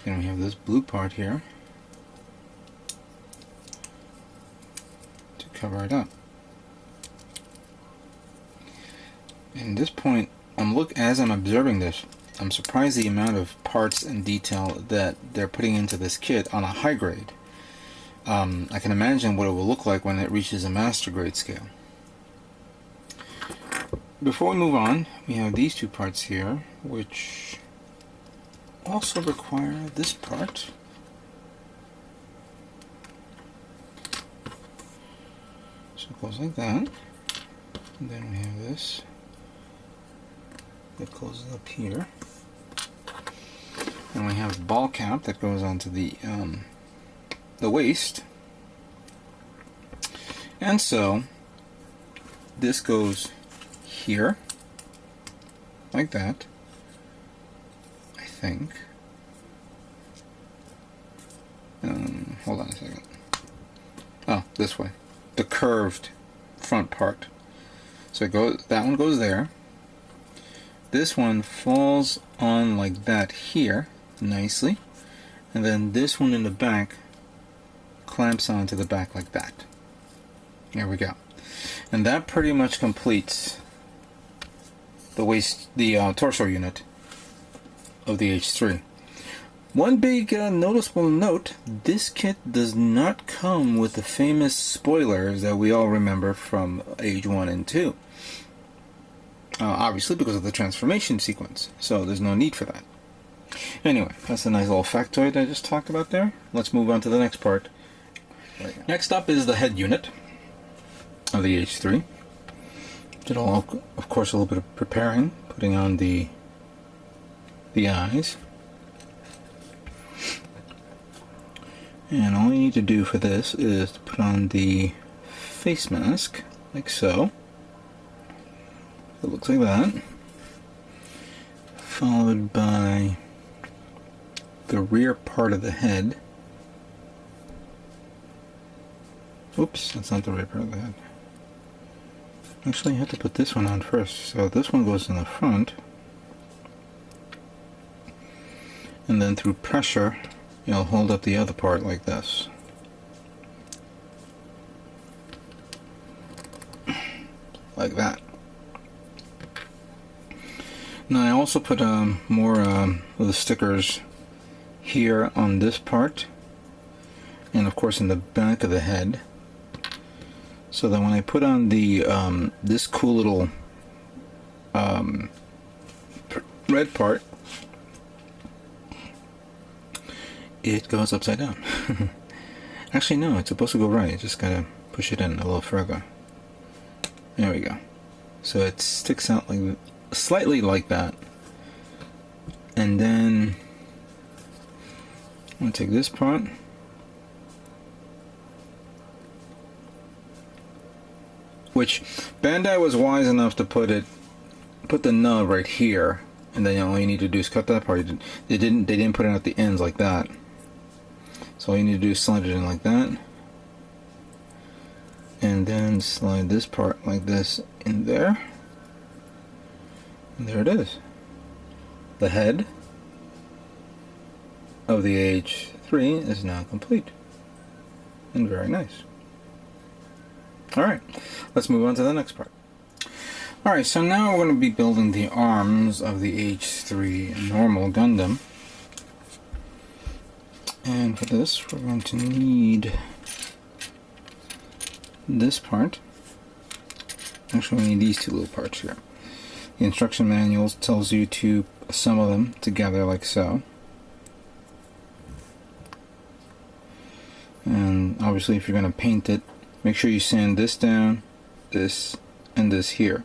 Then we have this blue part here to cover it up. And this point, as I'm observing this, I'm surprised the amount of parts and detail that they're putting into this kit on a high grade. I can imagine what it will look like when it reaches a master grade scale. Before we move on, we have these two parts here, which also require this part. So it goes like that. And then we have this that goes up here. And we have the ball cap that goes onto the waist. And so this goes here, like that, I think. Hold on a second. Oh, this way. The curved front part. So it goes, that one goes there. This one falls on like that here, nicely. And then this one in the back clamps onto the back like that. There we go. And that pretty much completes the torso unit of the H3. One big noticeable note, this kit does not come with the famous spoilers that we all remember from Age 1 and 2. Obviously because of the transformation sequence, so there's no need for that. Anyway, that's a nice little factoid I just talked about there. Let's move on to the next part. Next up is the head unit of the H3. Did all, of course, a little bit of preparing, putting on the eyes. And all you need to do for this is to put on the face mask, like so. It looks like that. Followed by the rear part of the head. Oops, that's not the rear part of the head. Actually, you have to put this one on first. So this one goes in the front. And then through pressure, you'll hold up the other part like this. Like that. Now I also put more of the stickers here on this part. And of course in the back of the head. So that when I put on the this cool little red part, it goes upside down. Actually no, it's supposed to go right. You just gotta push it in a little further. There we go. So it sticks out like slightly like that. And then I'm gonna take this part. Which Bandai was wise enough to put the nub right here, and then all you need to do is cut that part. They didn't put it at the ends like that. So all you need to do is slide it in like that, and then slide this part like this in there, and there it is. The head of the H3 is now complete, and very nice. Alright, let's move on to the next part. Alright, so now we're going to be building the arms of the H3 normal Gundam. And for this, we're going to need this part. Actually, we need these two little parts here. The instruction manual tells you to assemble them together like so. And obviously, if you're going to paint it, make sure you sand this down, this, and this here.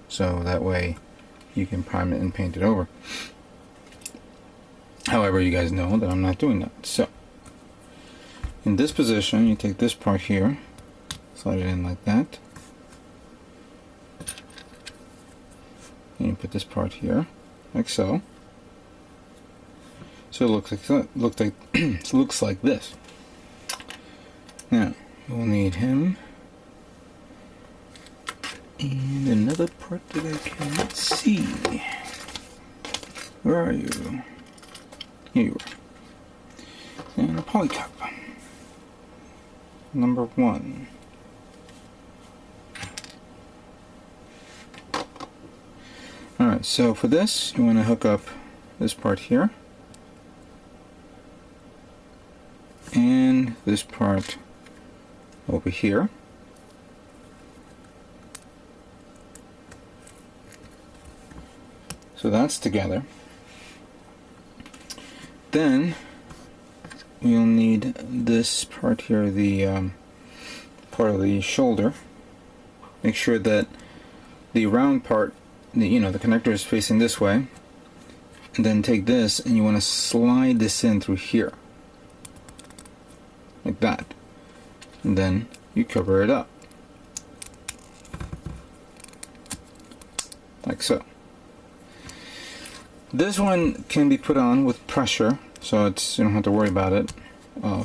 So that way you can prime it and paint it over. However, you guys know that I'm not doing that. So, in this position, you take this part here, slide it in like that. And you put this part here, like so. So it looks like this. Now, we'll need him. And another part that I cannot see. Where are you? Here you are. and a polycap. Number 1. Alright, so for this, you want to hook up this part here, and this part over here. So that's together. Then we'll need this part here, the part of the shoulder. Make sure that the round part, the connector is facing this way, and then take this and you want to slide this in through here, like that, and then you cover it up, like so. This one can be put on with pressure, so it's you don't have to worry about it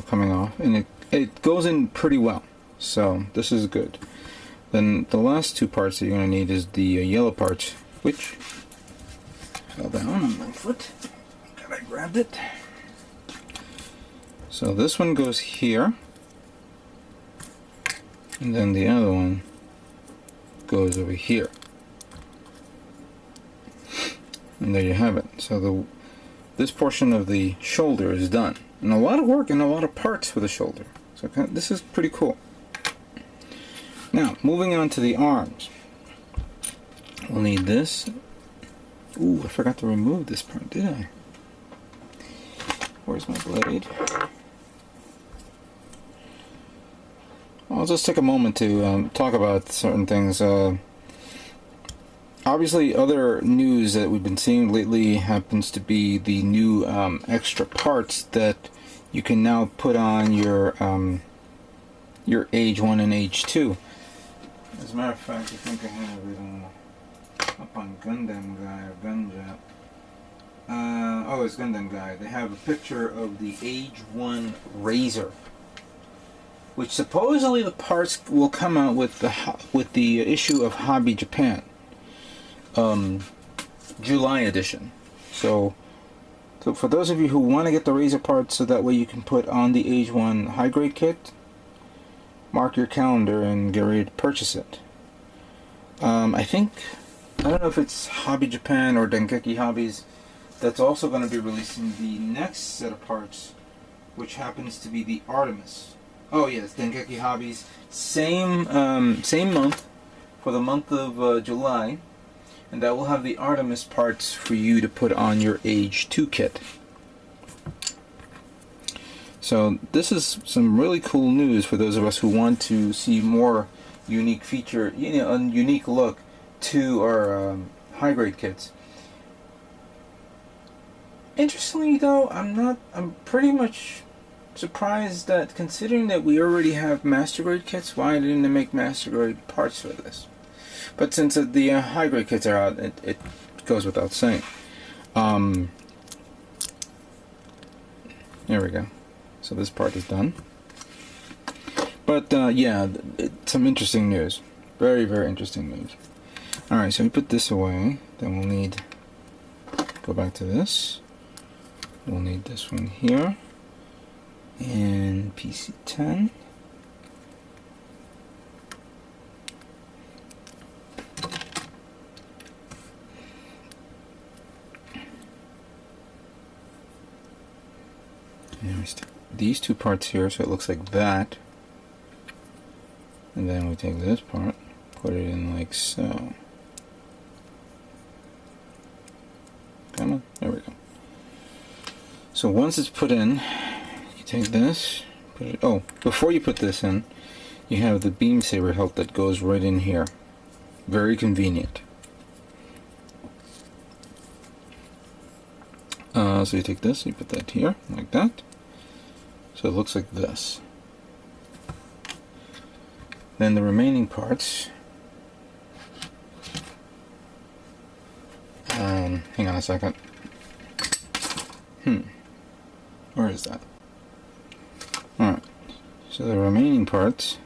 coming off, and it goes in pretty well, so this is good. Then the last two parts that you're going to need is the yellow parts, which fell down on my foot. I grabbed it. So this one goes here, and then the other one goes over here. And there you have it. So this portion of the shoulder is done. And a lot of work and a lot of parts for the shoulder. So this is pretty cool. Now, moving on to the arms. We'll need this. Ooh, I forgot to remove this part, did I? Where's my blade? I'll just take a moment to talk about certain things. Obviously, other news that we've been seeing lately happens to be the new extra parts that you can now put on your Age-1 and Age-2. As a matter of fact, I think I have it up on Gundam Guy or Gunjet. Oh, it's Gundam Guy. They have a picture of the Age-1 Razor, which supposedly the parts will come out with the issue of Hobby Japan, July edition. So for those of you who want to get the Razor parts, so that way you can put on the Age-1 high grade kit, mark your calendar and get ready to purchase it. I don't know if it's Hobby Japan or Dengeki Hobbies that's also going to be releasing the next set of parts, which happens to be the Artemis. Oh yes, Dengeki Hobbies, same month, for the month of July, and that will have the Artemis parts for you to put on your Age-2 kit. So this is some really cool news for those of us who want to see more unique feature, a unique look to our high grade kits. Interestingly though, I'm pretty much surprised that, considering that we already have master grade kits, why didn't they make master grade parts for this? But since the high grade kits are out, it goes without saying. There we go. So this part is done. But yeah, some interesting news. Very, very interesting news. Alright, so we put this away. Then we'll need, go back to this. We'll need this one here. And PC-10. And we stick these two parts here so it looks like that. And then we take this part, put it in like so. Come on, there we go. So once it's put in, you take this, put it, oh, before you put this in, you have the beam saber hilt that goes right in here. Very convenient. So you take this, you put that here, like that. So it looks like this. Then the remaining parts, hang on a second. Where is that? Alright, so the remaining parts,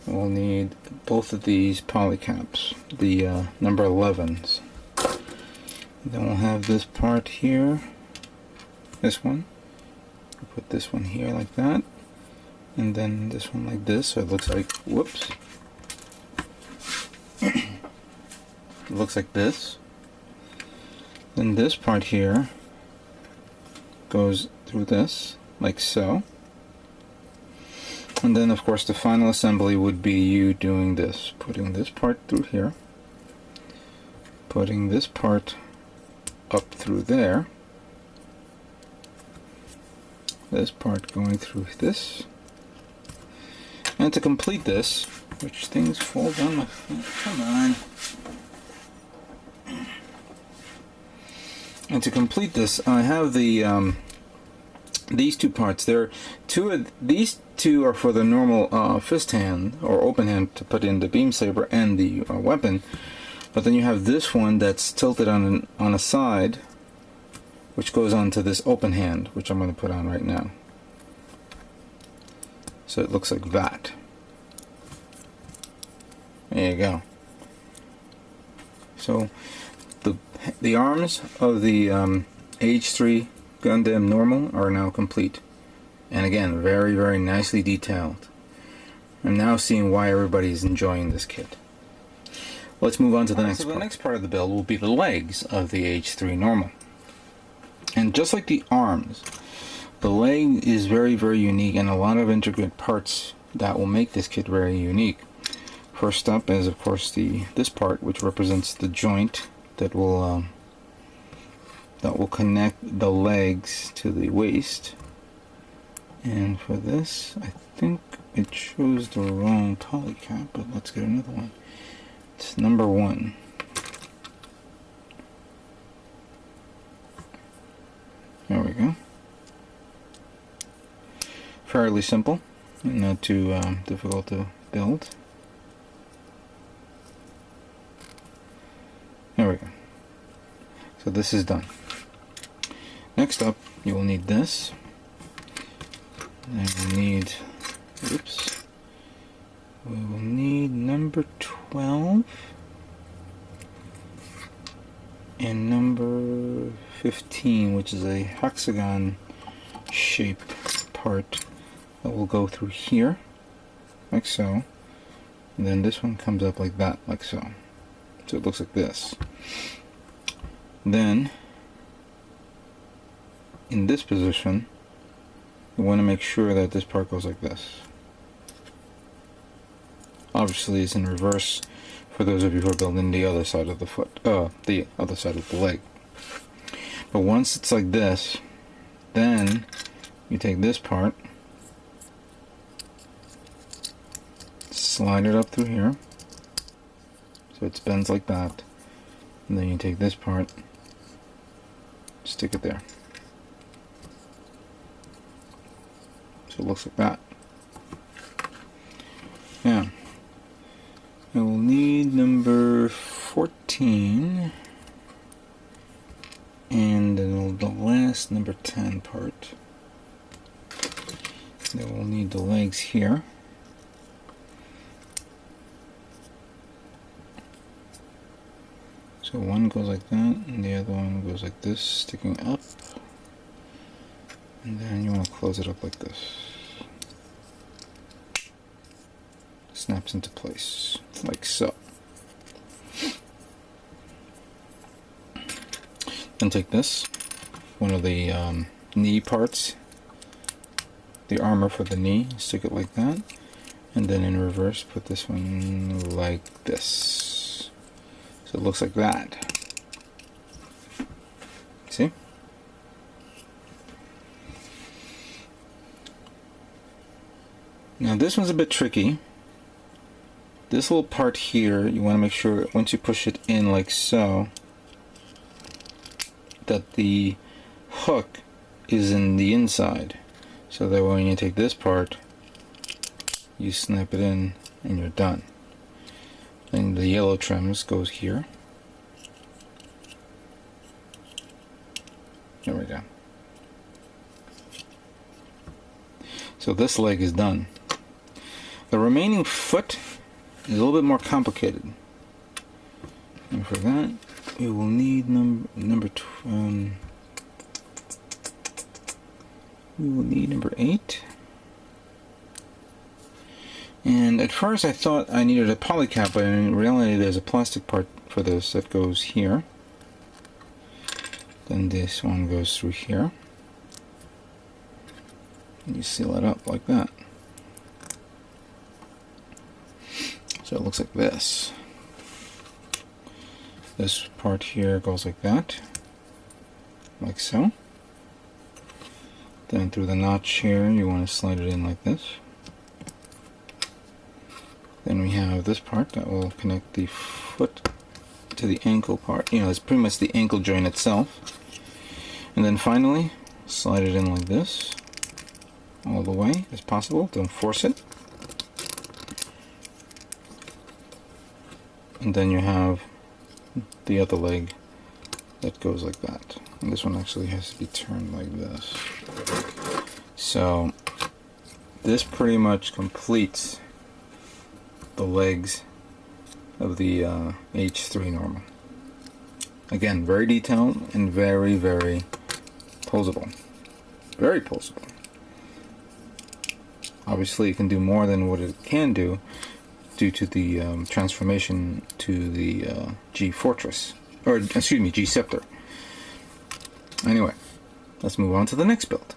we'll need both of these polycaps, the number 11s. Then we'll have this part here, this one, Put this one here like that, and then this one like this, so it looks like, whoops, it looks like this. Then this part here goes through this, like so. And then of course the final assembly would be you doing this, putting this part through here, putting this part up through there, this part going through this, and to complete this, which things fall down my feet, come on. And to complete this, I have the these two parts. These two are for the normal fist hand or open hand to put in the beam saber and the weapon. But then you have this one that's tilted on a side, which goes onto this open hand, which I'm going to put on right now. So it looks like that. There you go. So the arms of the H3 Gundam Normal are now complete, and again, very, very nicely detailed. I'm now seeing why everybody's enjoying this kit. Let's move on to the next part. So the next part of the build will be the legs of the H3 Normal. And just like the arms, the leg is very, very unique, and a lot of intricate parts that will make this kit very unique. First up is of course this part, which represents the joint that will connect the legs to the waist. And for this, I think it shows the wrong polycap, but let's get another one. It's number 1. There we go. Fairly simple, and not too difficult to build. There we go. So this is done. Next up, you will need this. And we'll need, oops, we will need number 12 and number 15, which is a hexagon shaped part that will go through here, like so. And then this one comes up like that, like so. So it looks like this. Then, in this position, you want to make sure that this part goes like this. Obviously, it's in reverse for those of you who are building the other side of the foot, the other side of the leg. But once it's like this, then you take this part, slide it up through here, so it bends like that, and then you take this part, stick it there. So it looks like that. Now, I will need number 14 and then the last number 10 part. Then we'll need the legs here. So one goes like that, and the other one goes like this, sticking up. And then you want to close it up like this. Snaps into place, like so. Then take this, one of the knee parts, the armor for the knee, stick it like that, and then in reverse put this one like this. So it looks like that. See? Now this one's a bit tricky. This little part here, you want to make sure once you push it in like so, that the hook is in the inside. So that when you take this part, you snap it in and you're done. And the yellow trims goes here. There we go. So this leg is done. The remaining foot is a little bit more complicated. And for that, we will need number we will need number 8. And at first I thought I needed a polycap, but in reality there's a plastic part for this that goes here. Then this one goes through here. And you seal it up like that. So it looks like this. This part here goes like that. Like so. Then through the notch here, you want to slide it in like this. Then we have this part that will connect the foot to the ankle part. You know, it's pretty much the ankle joint itself. And then finally, slide it in like this, all the way as possible. Don't force it. And then you have the other leg that goes like that. And this one actually has to be turned like this. So this pretty much completes the legs of the H3 normal. Again, very detailed and very, very posable. Very posable. Obviously it can do more than what it can do due to the transformation to the G Fortress, or excuse me, G Scepter. Anyway, let's move on to the next build.